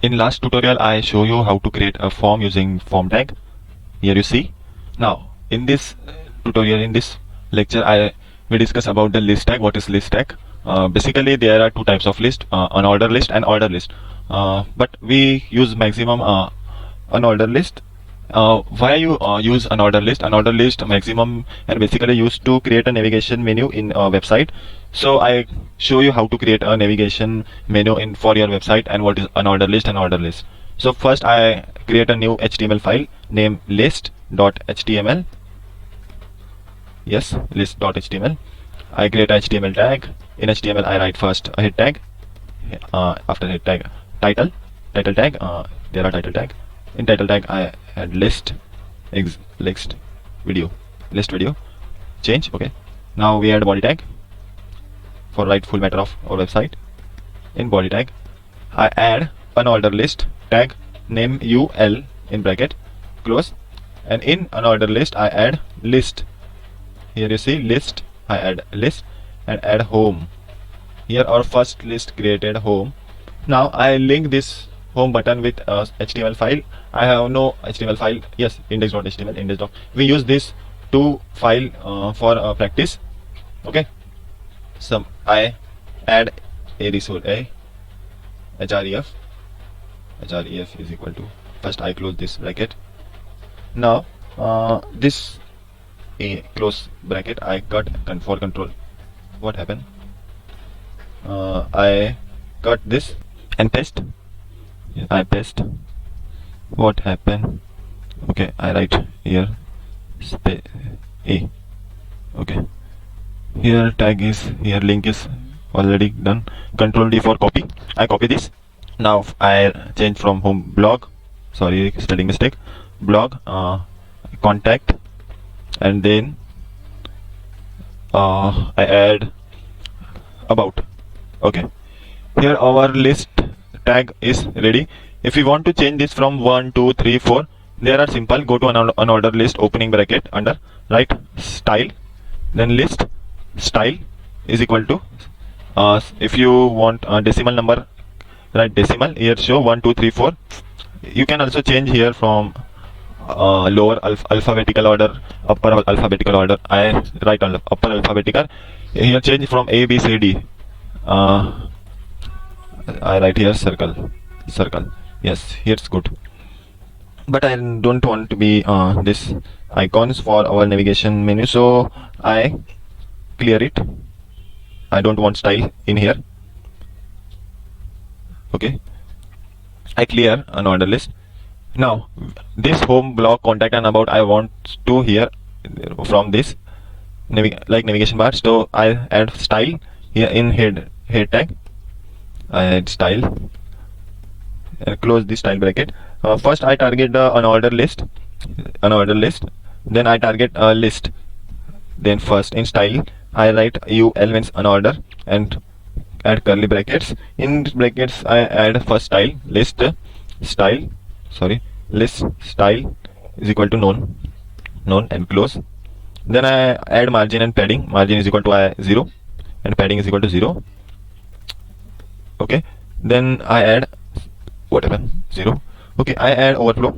In last tutorial I show you how to create a form using form tag. Here you see. Now in this tutorial, in this lecture, we discuss about the list tag. What is list tag? Basically there are two types of list, unordered list and order list, but we use maximum unordered list. Why you use unordered list? Unordered list maximum and basically used to create a navigation menu in a website. So I show you how to create a navigation menu in for your website and what is unordered list and order list. So first I create a new HTML file named list.html. Yes, list.html. I create a HTML tag. In HTML I write first a head tag. After head tag, title tag. There are title tag. In title tag I add list video change. Okay, now we add body tag for write full matter of our website. In body tag I add unordered list tag name ul in bracket close, and in unordered list I add list. Here you see list, I add list and add home. Here our first list created home. Now I link this home button with HTML file. I have no HTML file. Yes, index.html, index. We use this two file for practice. Okay. So I add a resource a href. Href is equal to, first I close this bracket. Now this a close bracket I cut for control. What happened? I cut this and paste. I paste. What happened? Okay, I write here space a. Okay, here tag is, here link is already done. Control D for copy. I copy this. Now I change from home blog, sorry spelling mistake, blog contact, and then I add about. Okay, here our list tag is ready. If you want to change this from 1 2 3 4, there are simple. Go to unordered list opening bracket under, write style, then list style is equal to if you want decimal number, write decimal. Here show 1 2 3 4. You can also change here from lower alphabetical order, upper alphabetical order. I write upper alphabetical. Here change from A B C D. I write here circle. Yes, here's good. But I don't want to be this icons for our navigation menu, so I clear it. I don't want style in here. Okay, I clear unordered list. Now this home blog contact and about I want to here from this navigation bar, so I add style here in head tag. I add style and close this style bracket. First I target the unordered list, then I target a list. Then first in style I write ul means unorder and add curly brackets. In brackets I add first style list style is equal to known and close. Then I add margin and padding. Margin is equal to 0 and padding is equal to 0. Okay, then I add whatever 0. Okay, I add overflow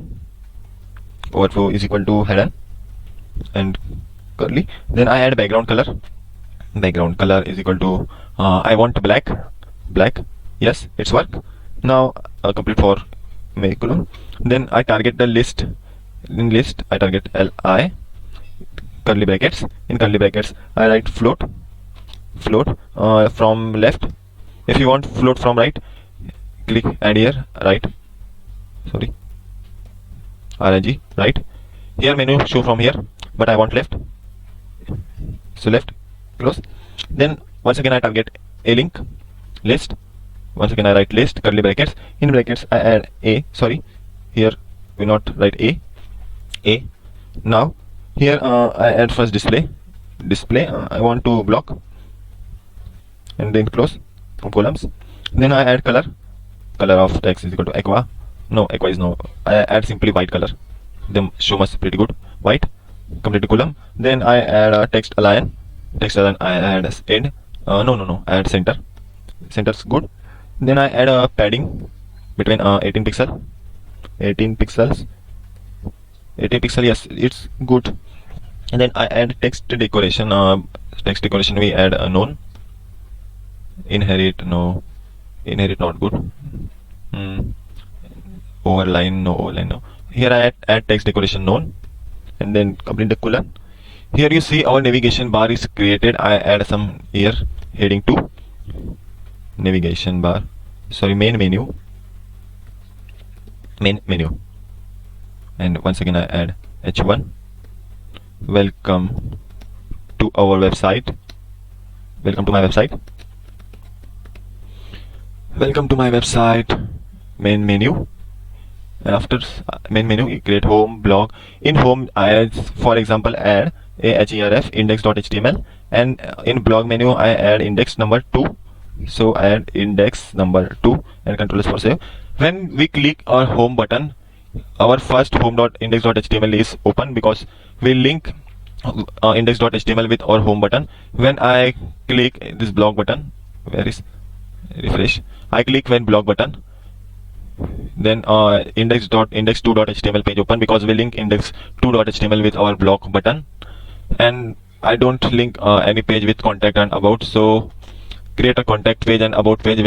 is equal to header and curly. Then I add background color is equal to I want black. Yes, it's work. Now complete for column. Then I target the list. In list I target li curly brackets. In curly brackets I write float from left. If you want float from right, click add here right, sorry RNG right. Here menu show from here, but I want left, so left, close. Then once again I target a link list. Once again I write list curly brackets. In brackets I add a, sorry here we not write a. Now here I add first display. I want to block, and then close from columns. Then I add color of text is equal to aqua. No, aqua is no. I add simply white color. Then show must pretty good white. Complete column. Then I add a text align. I add end. No. I add center. Center's good. Then I add a padding. between 18 pixel, 18 pixels, 18 pixel. Yes, it's good. And then I add text decoration. Text decoration we add a none, inherit, no, inherit not good. Overline, no, overline, no. Here I add text decoration none, and then complete the colon. Here you see our navigation bar is created. I add some here heading 2, navigation bar, sorry, main menu, and once again I add h1. Welcome to our website. Welcome to my website. Welcome to my website. Main menu. And after main menu, you create home, blog. In home, I, for example, add a href index.html, and in blog menu, I add index number 2. So I add index number 2 and Ctrl S for save. When we click our home button, our first home.index.html is open because we link index.html with our home button. When I click this blog button, where is refresh? I click when blog button, then index2.html page open because we link index2.html with our blog button, and I don't link any page with contact and about. So create a contact page and about page.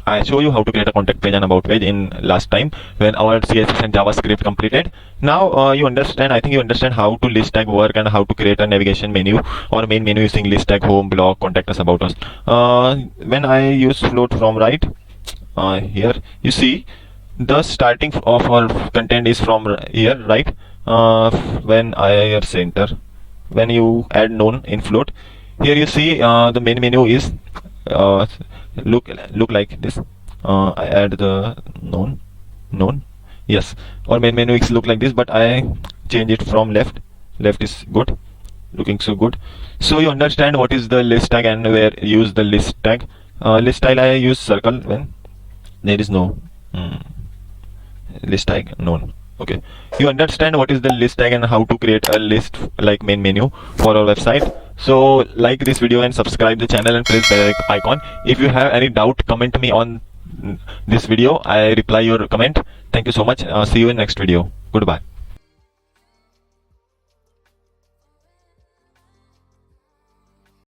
I show you how to create a contact page and about page in last time when our CSS and JavaScript completed. Now you understand, I think you understand how to list tag work and how to create a navigation menu or main menu using list tag, home, blog, contact us, about us. When I use float from right, here you see the starting of our content is from here, right? When I center, when you add none in float, here you see the main menu is look like this. I add the none. Yes, our main menu is look like this, but I change it from left is good, looking so good. So you understand what is the list tag and where use the list tag. List style I use circle when there is no list tag none. Okay, you understand what is the list tag and how to create a list like main menu for our website. So like this video and subscribe the channel and press bell icon. If you have any doubt, comment me on this video. I reply your comment. Thank you so much. See you in next video. Goodbye.